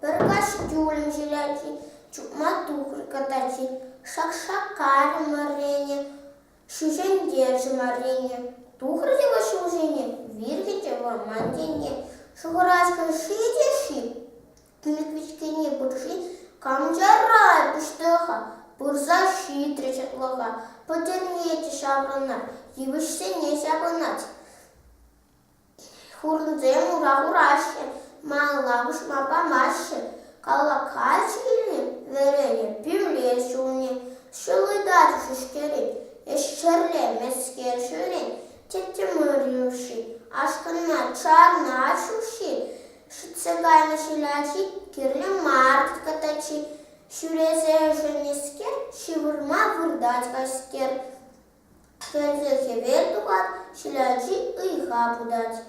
перекачтюлем жилячі, чукматухри катачі, шакшакарі марині, шужендержі марині, тухрі вашужені, віргіті вормандіні, шугорашка шидіші, міквічкині бурші, камджарай пуштеха, бурза щитрича лога, потернєті шабрана, ївишся не шабанать. Хурнзе мурагураше, малабуш мапамаше, калакачили верене, пюле шуне, шулыдачу шишкери, эшчерле мескер шурен, тетемырюши, ашкана чарна ашуши, шицегайна шилячи, кирле март катачи, шурезе женескер, шивурма вурдать каскер, керзе хевер дукат, шилячи ыйха пудать.